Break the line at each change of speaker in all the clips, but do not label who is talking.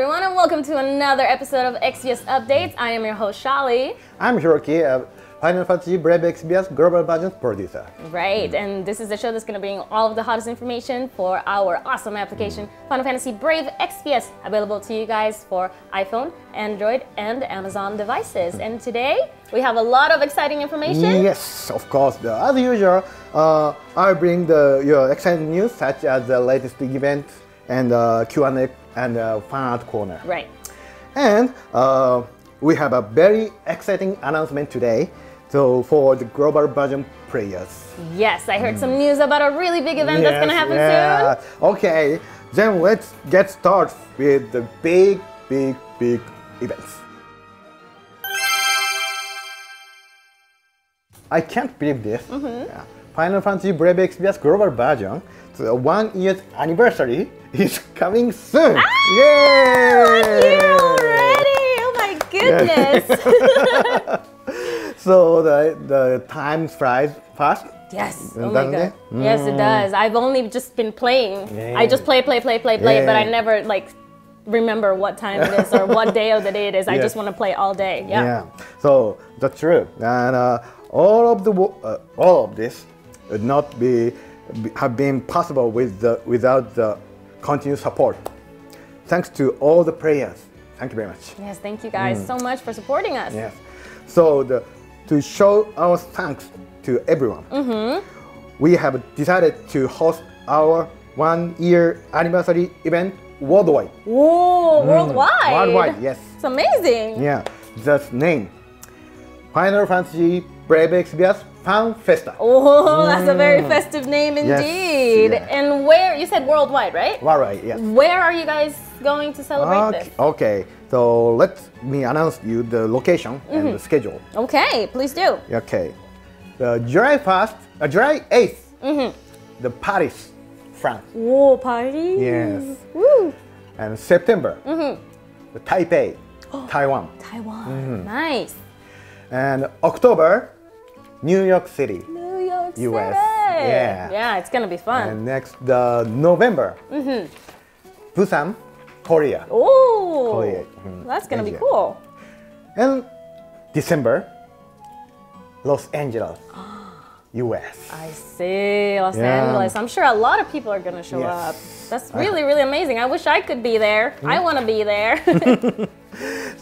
everyone, and welcome to another episode of Exvius Updates. I am your host, Shaly.
I'm Hiroki, a Final Fantasy Brave Exvius Global Versions producer.
Right, and this is the show that's going to bring all of the hottest information for our awesome application, Final Fantasy Brave Exvius, available to you guys for iPhone, Android, and Amazon devices. And today, we have a lot of exciting information.
Yes, of course. As usual, I bring your exciting news, such as the latest event and Q&A and fan art corner.
Right.
And we have a very exciting announcement today. So for the global version players.
Yes, I heard some news about a really big event that's going to happen soon.
Okay, then let's get started with the big events. I can't believe this. Yeah. Final Fantasy Brave Exvius Global Version, the 1 year anniversary is coming soon. Yay!
1 year already! Oh my goodness!
So the time flies fast.
Yes. Oh my god. Yes, it does. I've only just been playing.
Yeah.
I just play, but I never remember what time it is or what day of the day it is. I just want to play all day. Yeah.
So that's true. And all of this would not have been possible without the continued support. Thanks to all the players. Thank you very much.
Yes, thank you guys so much for supporting us.
Yes. So to show our thanks to everyone, we have decided to host our 1 year anniversary event worldwide.
Whoa, worldwide?
Worldwide, yes.
It's amazing.
Yeah, that's name. Final Fantasy Brave Exvius Fan FESTA.
Oh, that's a very festive name indeed.
Yes, yeah.
And where, you said worldwide, right?
Worldwide, yes.
Where are you guys going to celebrate this?
Okay, so let me announce you the location and the schedule.
Okay, please do.
Okay, July 8th, the Paris, France.
Whoa, party.
Yes.
Woo.
And September, the Taipei, Taiwan.
Taiwan, nice.
And October, New York City.
New York City.
US. Yeah.
Yeah, it's gonna be fun.
And next, November, Busan, Korea.
Oh,
Korea.
that's gonna be
Asia.
cool.
And December, Los Angeles, US.
I see, Los Angeles. I'm sure a lot of people are gonna show up. That's really, really amazing. I wish I could be there. I want to be there.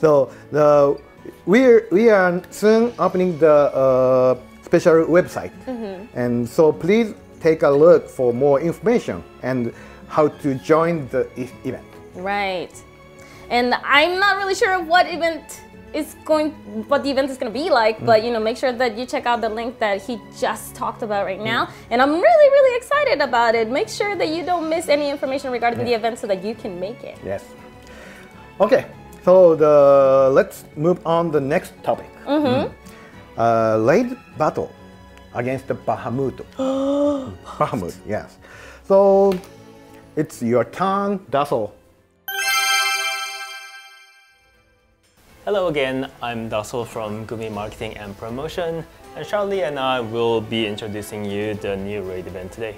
So we are soon opening the special website, and so please take a look for more information and how to join the event.
Right. And I'm not really sure what the event is going to be like, but make sure that you check out the link that he just talked about right now. And I'm really, really excited about it. Make sure that you don't miss any information regarding the event so that you can make it.
Yes. Okay. So let's move on the next topic. Raid battle against the Bahamut. Bahamut, yes. So it's your turn, Dassel.
Hello again, I'm Dassel from Gumi Marketing and Promotion, and Shaly and I will be introducing you the new raid event today.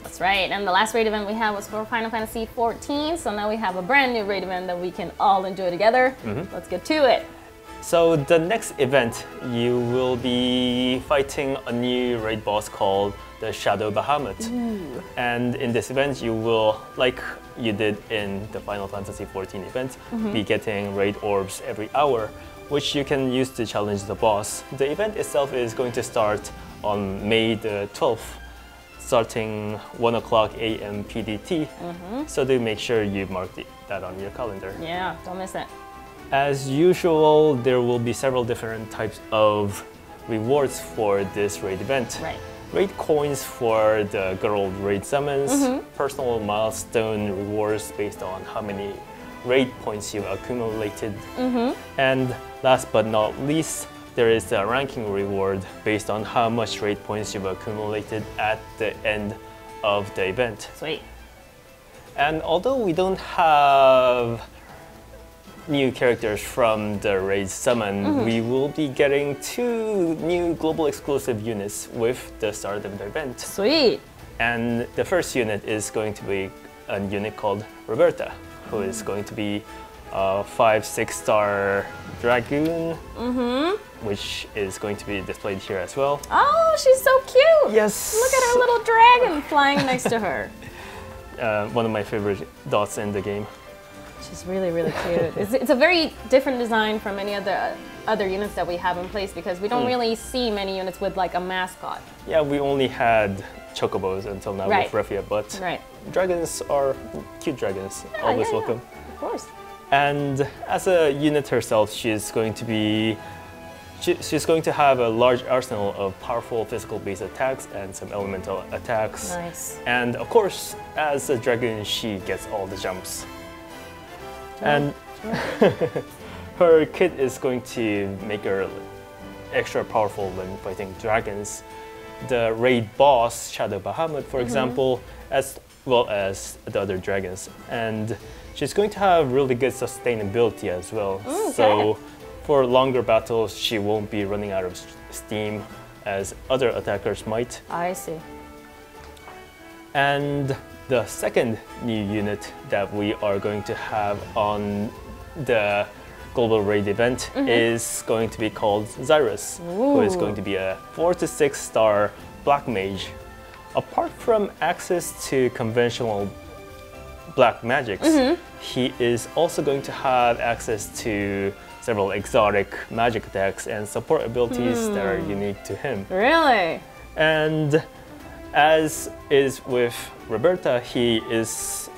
That's right, and the last raid event we had was for Final Fantasy 14, so now we have a brand new raid event that we can all enjoy together. Let's get to it.
So the next event, you will be fighting a new raid boss called the Shadow Bahamut. And in this event, you will, like you did in the Final Fantasy 14 event, be getting raid orbs every hour, which you can use to challenge the boss. The event itself is going to start on May the 12th. Starting 1 o'clock a.m. PDT, so do make sure you mark that on your calendar.
Yeah, don't miss it.
As usual, there will be several different types of rewards for this raid event.
Right.
Raid coins for the girl raid summons, personal milestone rewards based on how many raid points you've accumulated, and last but not least, there is a ranking reward based on how much raid points you've accumulated at the end of the event.
Sweet.
And although we don't have new characters from the raid summon, we will be getting 2 new global exclusive units with the start of the event.
Sweet.
And the first unit is going to be a unit called Roberta, who is going to be a 5-6-star dragoon, which is going to be displayed here as well.
Oh, she's so cute.
Yes.
Look at her little dragon flying next to her.
One of my favorite dots in the game.
She's really, really cute. It's a very different design from any other units that we have in place because we don't really see many units with like a mascot.
Yeah, we only had chocobos until now with Raffia, but dragons are cute dragons. Always welcome.
Of course.
And as a unit herself, she's going to have a large arsenal of powerful physical-based attacks and some elemental attacks.
Nice.
And of course, as a dragon, she gets all the jumps. And her kit is going to make her extra powerful when fighting dragons. The raid boss, Shadow Bahamut, for example, as well as the other dragons. And she's going to have really good sustainability as well. So for longer battles, she won't be running out of steam as other attackers might.
I see.
And the second new unit that we are going to have on the Global Raid event is going to be called Xyrus, who is going to be a 4 to 6-star black mage. Apart from access to conventional black magics, he is also going to have access to several exotic magic attacks and support abilities that are unique to him.
Really?
And as is with Roberta, he is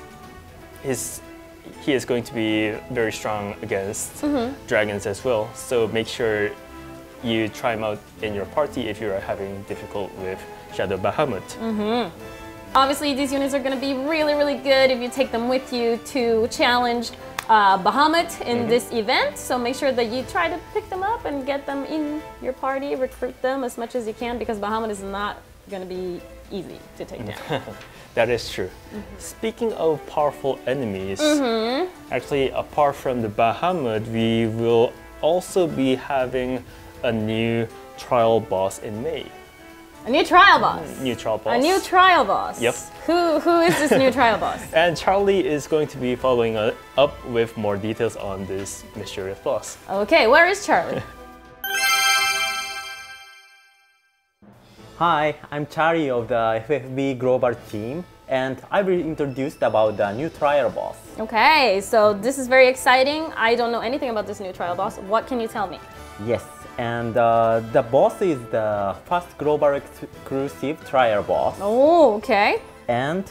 going to be very strong against dragons as well. So make sure you try him out in your party if you are having difficult with Shadow Bahamut.
Obviously, these units are going to be really, really good if you take them with you to challenge Bahamut in this event. So make sure that you try to pick them up and get them in your party, recruit them as much as you can because Bahamut is not going to be easy to take down.
That is true. Speaking of powerful enemies, actually apart from the Bahamut, we will also be having a new trial boss in May.
A new trial boss?
New trial boss.
A new trial boss?
Yep.
Who is this new trial boss?
And Charlie is going to be following up with more details on this mysterious boss.
Okay, where is Charlie?
Hi, I'm Shaly of the FFBE Global team, and I will introduce about the new trial boss.
Okay, so this is very exciting. I don't know anything about this new trial boss. What can you tell me?
Yes, and the boss is the first global exclusive trial boss.
Oh, okay.
And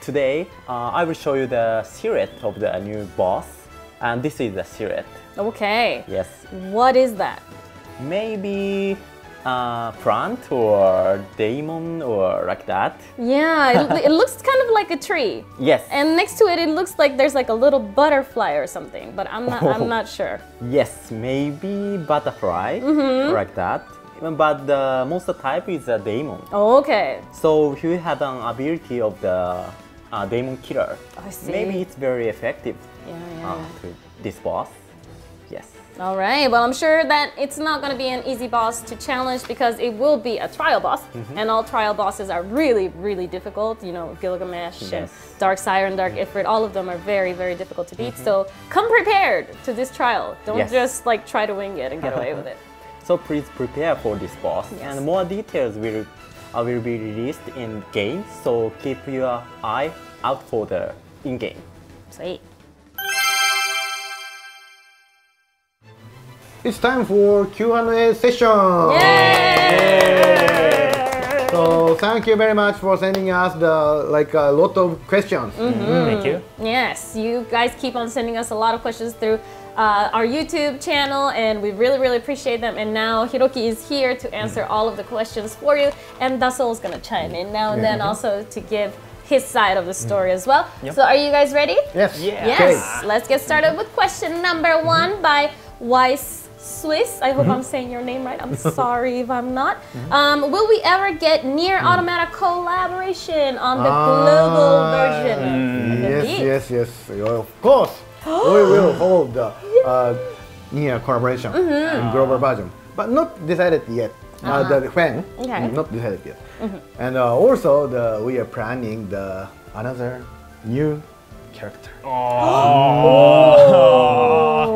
today I will show you the silhouette of the new boss, and this is the silhouette.
Okay.
Yes.
What is that?
Maybe plant or demon or like that.
Yeah, it looks kind of like a tree.
Yes.
And next to it, it looks like there's like a little butterfly or something, but I'm not sure.
Yes, maybe butterfly like that. But the monster type is a demon.
Oh, okay.
So he have an ability of the demon killer.
I see.
Maybe it's very effective
Yeah.
to this boss. Yes.
All right, well, I'm sure that it's not going to be an easy boss to challenge because it will be a trial boss, and all trial bosses are really, really difficult. You know, Gilgamesh and Dark Siren, Dark Ifrit, all of them are very, very difficult to beat. So come prepared to this trial. Don't just like try to wing it and get away with it.
So please prepare for this boss, and more details will be released in game. So keep your eye out for the in-game.
Sweet.
It's time for Q&A session.
Yay!
So thank you very much for sending us a lot of questions.
Thank you.
Yes, you guys keep on sending us a lot of questions through our YouTube channel, and we really, really appreciate them. And now Hiroki is here to answer all of the questions for you, and Dasso is going to chime in now and then also to give his side of the story as well. So are you guys ready?
Yes.
Yes.
Okay.
Let's get started with question number 1 by Weiss Swiss. I hope I'm saying your name right. I'm sorry if I'm not. Will we ever get Nier Automata collaboration on the global version of FFBE?
Yes. Of course. We will hold the Nier collaboration in global version, but not decided yet. When? Not decided yet. And also we are planning another new
character.
Oh.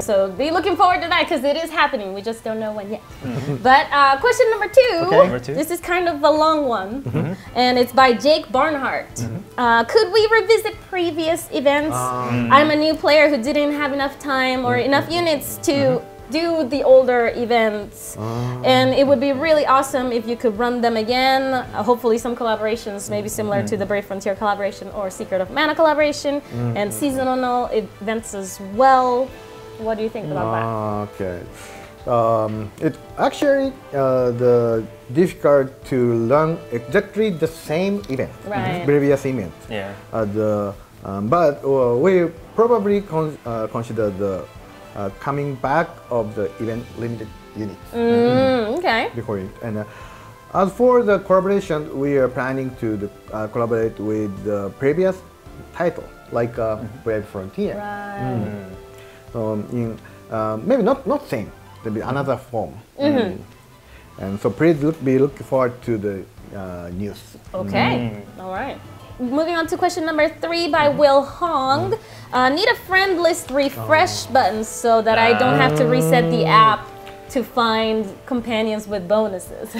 So be looking forward to that because it is happening. We just don't know when yet. But question number 2.
Okay. Number 2.
This is kind of a long one, and it's by Jake Barnhart. Could we revisit previous events? I'm a new player who didn't have enough time or enough units to do the older events, and it would be really awesome if you could run them again. Hopefully some collaborations, maybe similar to the Brave Frontier collaboration or Secret of Mana collaboration, and seasonal events as well. What do you think about that?
Okay. It actually the difficult to learn exactly the same event, previous event.
Yeah.
But we probably consider the coming back of the event limited units.
Okay.
Before it. And as for the collaboration, we are planning to collaborate with the previous title, like Brave Frontier.
Right.
In maybe not same, there will be another form. And so please be looking forward to the news.
Okay. All right. Moving on to question number 3 by Will Hong. Need a friend list refresh button so that I don't have to reset the app to find companions with bonuses.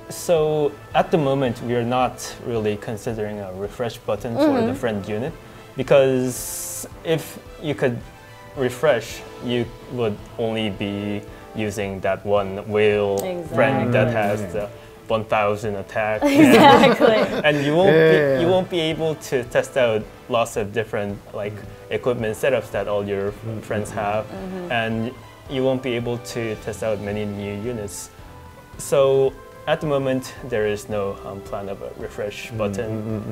So at the moment, we are not really considering a refresh button for the friend unit, because if you could refresh, you would only be using that one whale friend that has the 1,000 attack.
Exactly.
And you won't be able to test out lots of different like equipment setups that all your friends have, and you won't be able to test out many new units. So at the moment, there is no plan of a refresh button.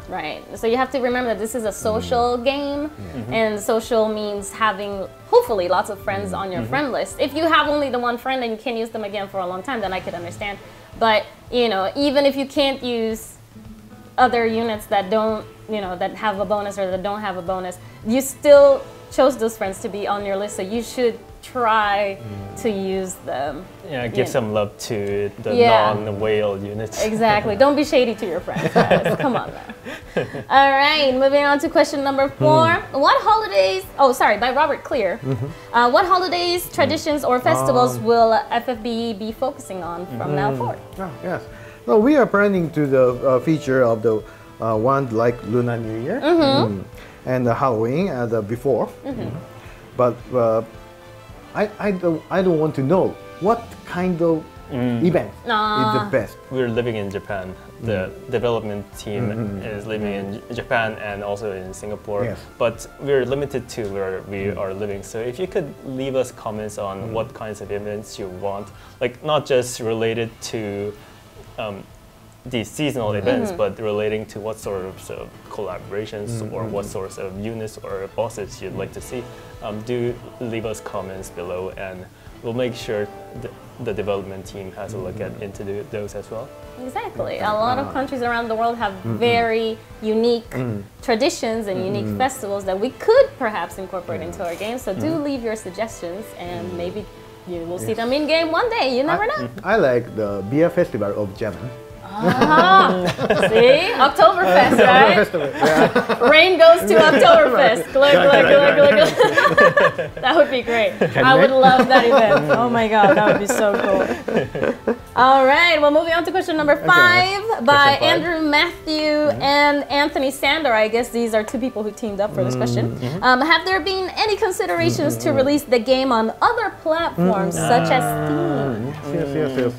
Right. So you have to remember that this is a social game, and social means having hopefully lots of friends on your friend list. If you have only the one friend and you can't use them again for a long time, then I could understand. But you know, even if you can't use other units that don't, that have a bonus or that don't have a bonus, you still chose those friends to be on your list, so you should try to use them.
Yeah, give some love to the non-whale units.
Exactly. Don't be shady to your friends, guys. Come on now. All right, moving on to question number 4. What holidays, by Robert Clear. What holidays, traditions, or festivals will FFBE be focusing on from now forward?
Yes. So we are planning to the feature of the one like Lunar New Year and Halloween as before. But I don't want to know what kind of event is the best.
We're living in Japan. The development team is living in Japan and also in Singapore.
Yes.
But we're limited to where we are living. So if you could leave us comments on what kinds of events you want, like not just related to these seasonal events, but relating to what sorts of collaborations or what sorts of units or bosses you'd like to see, do leave us comments below, and we'll make sure the development team has a look into those as well.
Exactly. A lot of countries around the world have very unique traditions and unique festivals that we could perhaps incorporate into our game. So do leave your suggestions, and maybe you will see them in game one day. You never know.
I like the beer festival of Japan.
See? Oktoberfest, right? Rain goes to Oktoberfest. Glug, glug, glug, glug, glug. That would be great. I would love that event. Oh my god, that would be so cool. All right, well, moving on to question number 5 by Andrew Matthew and Anthony Sander. I guess these are 2 people who teamed up for this question. Have there been any considerations to release the game on other platforms such as Steam?
Yes.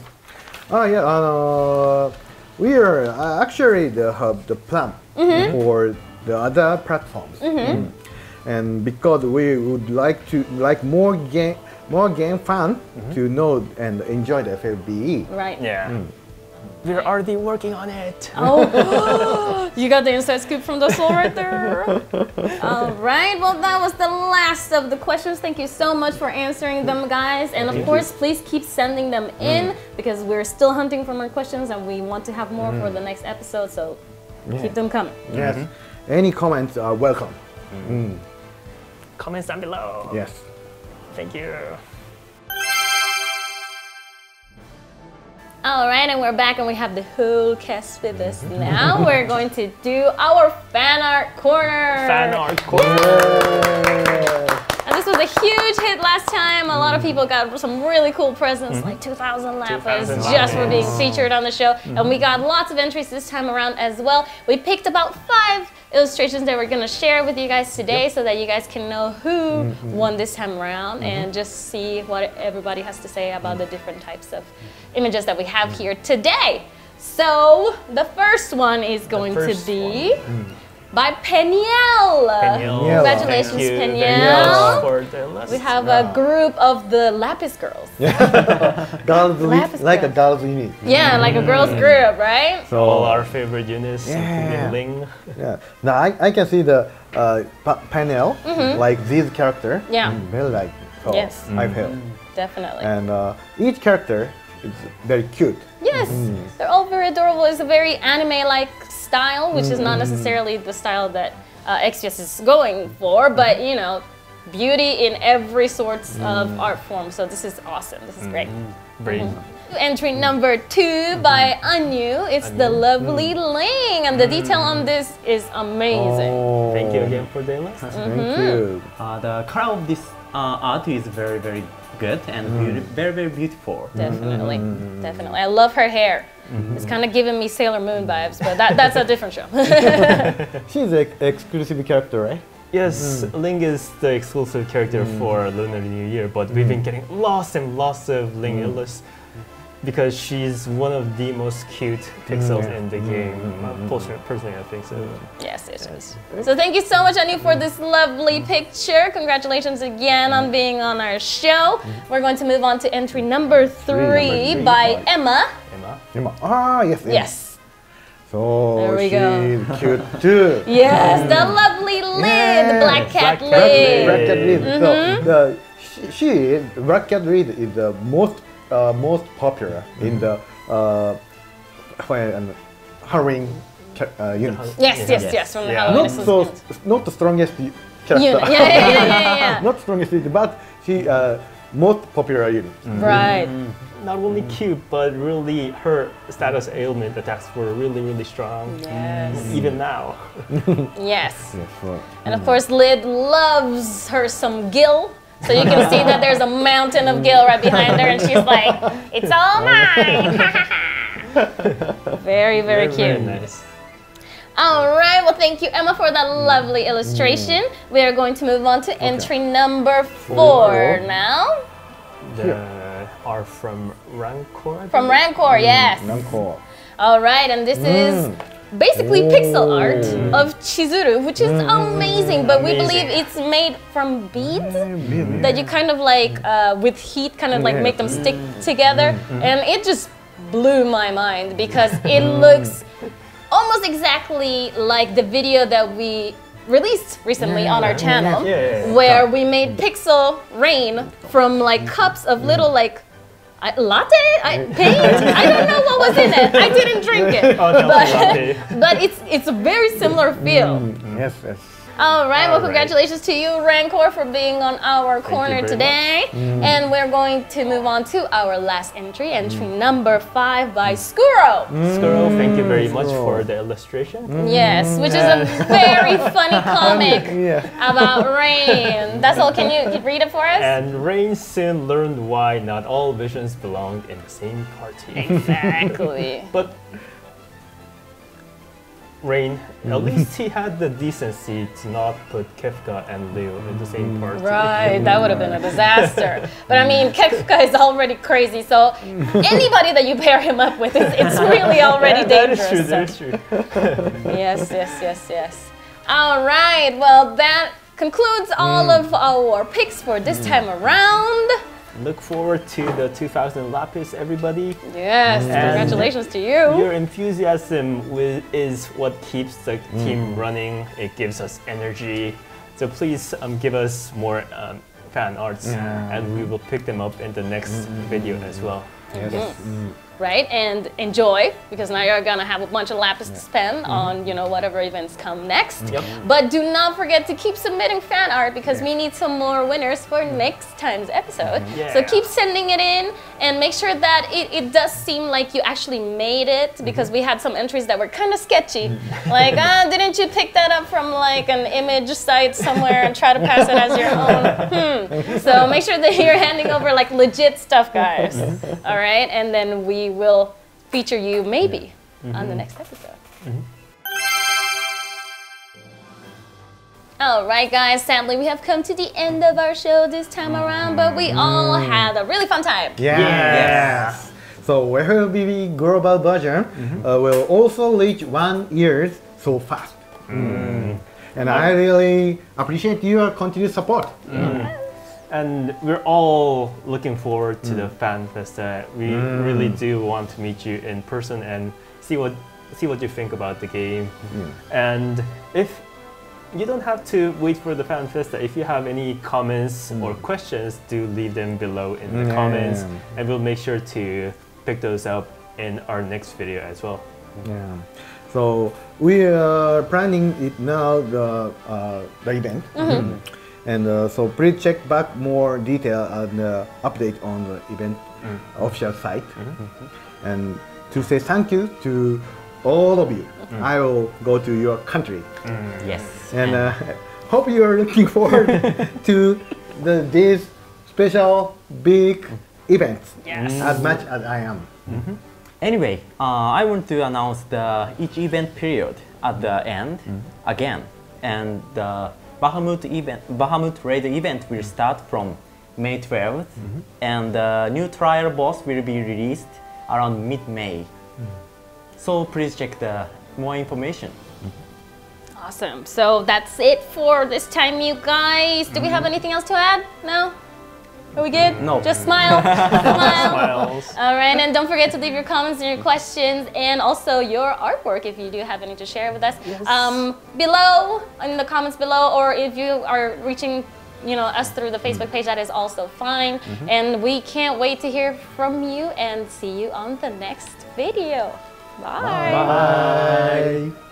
We are actually have the plan for the other platforms, and because we would like more game fun to know and enjoy the FFBE.
Right.
Yeah. We're already working on it.
Oh, you got the inside scoop from the soul right there. All right, well, that was the last of the questions. Thank you so much for answering them, guys. And of course, please keep sending them in, because we're still hunting for more questions and we want to have more for the next episode. So keep them coming.
Yes. Any comments are welcome.
Comments down below.
Yes.
Thank you.
All right, and we're back and we have the whole cast with us now. We're going to do our fan art corner.
Fan art corner.
And this was a huge hit last time. A lot of people got some really cool presents, like 2,000 lapis, just for being featured on the show. And we got lots of entries this time around as well. We picked about 5 illustrations that we're going to share with you guys today so that you guys can know who won this time around and just see what everybody has to say about the different types of images that we have here today. So the first one is going to be by Peniel. Congratulations,
Thank you very
Peniel.
much for the lesson.
We have a group of the Lapis girls.
Girls
Lapis
like a
girls.
girls unit.
Yeah, like a girls group, right?
So
all our favorite units, including Ling.
yeah. Now I can see the panel like this character.
Yeah.
Very like. So
Yes.
I feel.
Definitely.
And each character is very cute.
Yes, they're all very adorable. It's a very anime-like style, which is not necessarily the style that Exvius is going for, but you know, beauty in every sorts of art form. So this is awesome. This is great.
Great.
Entry number 2 by Anu. It's the lovely Ling, and the detail on this is amazing.
Oh,
Thank you again for the lesson.
Thank you.
The color of this art is very, very good and very, very beautiful.
Definitely, definitely. I love her hair. It's kind of giving me Sailor Moon vibes, but that's a different show.
She's an exclusive character, right?
Yes, Ling is the exclusive character for Lunar New Year, but we've been getting lots and lots of Ling illustrations because she's one of the most cute pixels in the game. Personally, I think so.
Yes, it is. So thank you so much, Anu, for this lovely picture. Congratulations again on being on our show. We're going to move on to entry number 3 by Emma.
Emma. Ah, yes.
Yes.
So
There we go.
she's cute too.
Yes, the lovely lid, Black Cat
Black Cat
lid.
Black cat reed. So the Black cat reed is the most popular in the Halloween units.
Yes, from the
Yeah.
Halloween
Not
Association.
not the strongest character.
Unit. Yeah.
Not strongest, but she most popular unit.
Right.
Not only cute, but really her status ailment attacks were really strong.
Yes.
Even now.
Yes.
Yes, so,
And of course, Lid loves her some Gil. So you can see that there's a mountain of Gil right behind her, and she's like, "It's all mine." Very cute.
Very nice.
All right, well, thank you, Emma, for that lovely illustration. We are going to move on to entry number 4 now.
The are from Rancor.
From Rancor, yes.
Rancor.
All right, and this is basically pixel art of Chizuru, which is amazing, but we believe it's made from beads that you kind of like, with heat, kind of like make them stick together. And it just blew my mind because it looks almost exactly like the video that we released recently on our channel, where we made pixel rain from like cups of little like latte, paint. I don't know what was in it. I didn't drink it, but it's a very similar feel.
Yes.
All right, well, congratulations to you, Rancor, for being on our corner today. And we're going to move on to our last entry, entry number 5 by Skuro.
Skuro, thank you very much for the illustration.
Yes, which is a very funny comic about rain. That's all. Can you read it for us?
And Rain soon learned why not all visions belonged in the same party.
Exactly.
But Rain, at least he had the decency to not put Kefka and Leo in the same party.
Right, that would have been a disaster. But I mean, Kefka is already crazy, so anybody that you pair him up with, it's really already dangerous.
That is true.
Yes. All right, well, that concludes all of our picks for this time around.
Look forward to the 2000 Lapis, everybody.
Yes, congratulations to you.
Your enthusiasm is what keeps the team running. It gives us energy. So please give us more fan arts, and we will pick them up in the next video as well.
Yes.
Right, and enjoy, because now you're gonna have a bunch of lapis to spend on, you know, whatever events come next. But do not forget to keep submitting fan art, because we need some more winners for next time's episode. So keep sending it in, and make sure that it does seem like you actually made it, because we had some entries that were kind of sketchy. Like, didn't you pick that up from like an image site somewhere and try to pass it as your own? So make sure that you're handing over like legit stuff, guys. All right, and then we will feature you maybe on the next episode. All right, guys, sadly we have come to the end of our show this time around, but we all had a really fun time.
Yes. So FFBE global version will also reach 1 year so fast. And I really appreciate your continued support.
And we're all looking forward to the Fan Festa. We really do want to meet you in person and see what you think about the game. And if you don't have to wait for the Fan Festa. If you have any comments or questions, do leave them below in the comments, and we'll make sure to pick those up in our next video as well.
So we are planning it now, the event. And so please check back more detail and update on the event official site. And to say thank you to all of you. I will go to your country.
Yes.
And hope you are looking forward to these special big events as much as I am.
Anyway, I want to announce each event period at the end again. And the Bahamut raid event will start from May 12th, and the new trial boss will be released around mid-May. So please check the more information.
Awesome. So that's it for this time, you guys. Do we have anything else to add? No? Are we good?
No.
Just smile. Smile.
Smiles.
All right, and don't forget to leave your comments and your questions, and also your artwork if you do have any to share with us. Below, in the comments below, or if you are reaching us through the Facebook page, that is also fine. And we can't wait to hear from you and see you on the next video. Bye.
Bye.